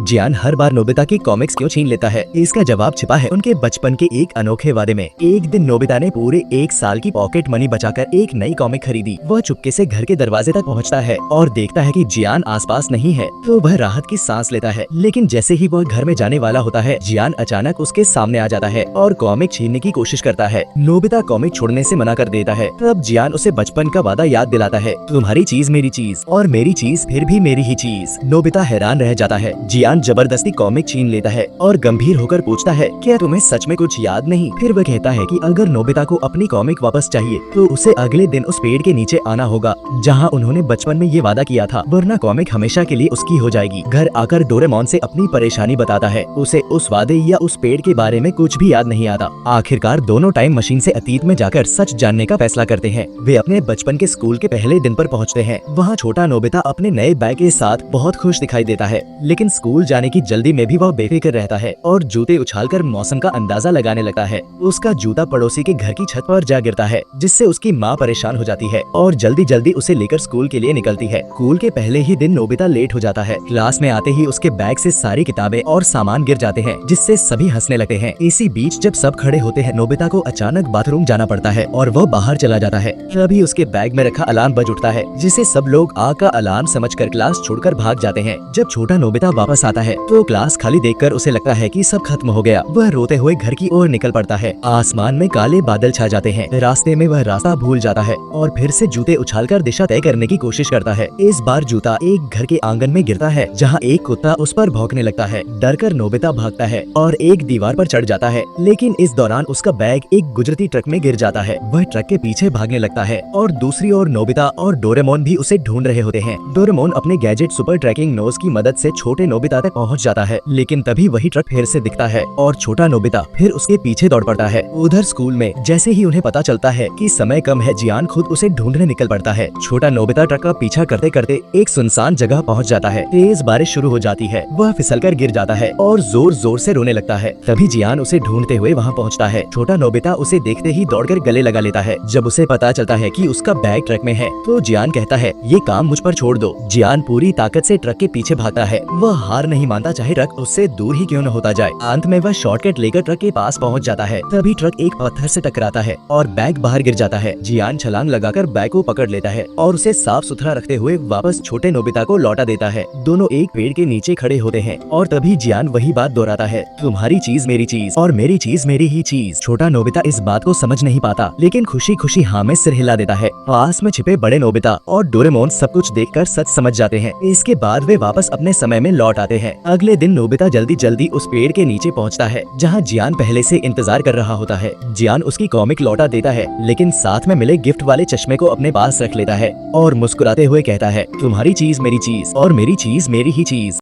जियान हर बार Nobita की comics क्यों छीन लेता है? इसका जवाब छिपा है उनके बचपन के एक अनोखे वादे में। एक दिन नोबिता ने पूरे 1 साल की पॉकेट मनी बचाकर एक नई कॉमिक खरीदी। वह चुपके से घर के दरवाजे तक पहुंचता है और देखता है कि जियान आसपास नहीं है, तो वह राहत की सांस लेता है। लेकिन जैसे ही वह घर में जाने वाला होता है, जियान अचानक उसके सामने आ जाता है और कॉमिक छीनने की कोशिश करता है। नोबिता कॉमिक छोड़ने से मना कर देता है। तब जियान उसे बचपन का वादा याद दिलाता है, तुम्हारी चीज मेरी चीज और मेरी चीज फिर भी मेरी ही चीज। नोबिता हैरान रह जाता है। जियान जबरदस्ती कॉमिक छीन लेता है और गंभीर होकर पूछता है, क्या तुम्हें सच में कुछ याद नहीं? फिर वह कहता है कि अगर नोबिता को अपनी कॉमिक वापस चाहिए तो उसे अगले दिन उस पेड़ के नीचे आना होगा जहाँ उन्होंने बचपन में ये वादा किया था, वरना कॉमिक हमेशा के लिए उसकी हो जाएगी। घर आकर डोरेमोन से अपनी परेशानी बताता है। उसे उस वादे या उस पेड़ के बारे में कुछ भी याद नहीं आता। आखिरकार दोनों टाइम मशीन से अतीत में जाकर सच जानने का फैसला करते हैं। वे अपने बचपन के स्कूल के पहले दिन पर पहुँचते हैं। वहाँ छोटा नोबिता अपने नए बैग के साथ बहुत खुश दिखाई देता है, लेकिन स्कूल जाने की जल्दी में भी वह बेफिक्र रहता है और जूते उछालकर मौसम का अंदाजा लगाने लगता है। उसका जूता पड़ोसी के घर की छत पर जा गिरता है, जिससे उसकी माँ परेशान हो जाती है और जल्दी जल्दी उसे लेकर स्कूल के लिए निकलती है। स्कूल के पहले ही दिन नोबिता लेट हो जाता है। क्लास में आते ही उसके बैग से सारी किताबें और सामान गिर जाते हैं, जिससे सभी हंसने लगते हैं। इसी बीच जब सब खड़े होते हैं, नोबिता को अचानक बाथरूम जाना पड़ता है और वह बाहर चला जाता है। तभी उसके बैग में रखा अलार्म बज उठता है, जिसे सब लोग आग का अलार्म समझकर क्लास छोड़कर भाग जाते हैं। जब छोटा नोबिता वापस आता है तो क्लास खाली देखकर उसे लगता है कि सब खत्म हो गया। वह रोते हुए घर की ओर निकल पड़ता है। आसमान में काले बादल छा जाते हैं। रास्ते में वह रास्ता भूल जाता है और फिर से जूते उछालकर दिशा तय करने की कोशिश करता है। इस बार जूता एक घर के आंगन में गिरता है, जहाँ एक कुत्ता उस पर भौंकने लगता है। डरकर नोबिता भागता है और एक दीवार पर चढ़ जाता है, लेकिन इस दौरान उसका बैग एक गुजरती ट्रक में गिर जाता है। वह ट्रक के पीछे भागने लगता है और दूसरी ओर नोबिता और डोरेमोन भी उसे ढूंढ रहे होते हैं। डोरेमोन अपने गैजेट सुपर ट्रैकिंग नोज की मदद से छोटे नोबिता तक पहुंच जाता है, लेकिन तभी वही ट्रक फिर से दिखता है और छोटा नोबिता फिर उसके पीछे दौड़ पड़ता है। उधर स्कूल में जैसे ही उन्हें पता चलता है कि समय कम है, जियान खुद उसे ढूंढने निकल पड़ता है। छोटा नोबिता ट्रक का पीछा करते करते एक सुनसान जगह पहुंच जाता है। तेज बारिश शुरू हो जाती है। वह फिसलकर गिर जाता है और जोर जोर से रोने लगता है। तभी जियान उसे ढूंढते हुए वहां पहुंचता है। छोटा नोबिता उसे देखते ही दौड़कर गले लगा लेता है। जब उसे पता चलता है कि उसका बैग ट्रक में है, तो जियान कहता है, ये काम मुझ पर छोड़ दो। जियान पूरी ताकत से ट्रक के पीछे भागता है। वह हार नहीं मानता, चाहे ट्रक उससे दूर ही क्यों न होता जाए। अंत में वह शॉर्टकट लेकर ट्रक के पास पहुंच जाता है। तभी ट्रक एक पत्थर से टकराता है और बैग बाहर गिर जाता है। जियान छलांग लगाकर बैग को पकड़ लेता है और उसे साफ सुथरा रखते हुए वापस छोटे नोबिता को लौटा देता है। दोनों एक पेड़ के नीचे खड़े होते हैं और तभी जियान वही बात दोहराता है, तुम्हारी चीज मेरी चीज और मेरी चीज मेरी ही चीज। छोटा नोबिता इस बात को समझ नहीं पाता, लेकिन खुशी खुशी हाँ में सिर हिला देता है। पास में छिपे बड़े नोबिता और डोरेमोन सब कुछ देखकर सच समझ जाते हैं। इसके बाद वे वापस अपने समय में लौट आते हैं। अगले दिन नोबिता जल्दी जल्दी उस पेड़ के नीचे पहुंचता है, जहां जियान पहले से इंतजार कर रहा होता है। जियान उसकी कॉमिक लौटा देता है, लेकिन साथ में मिले गिफ्ट वाले चश्मे को अपने पास रख लेता है और मुस्कुराते हुए कहता है, तुम्हारी चीज मेरी चीज और मेरी चीज मेरी ही चीज।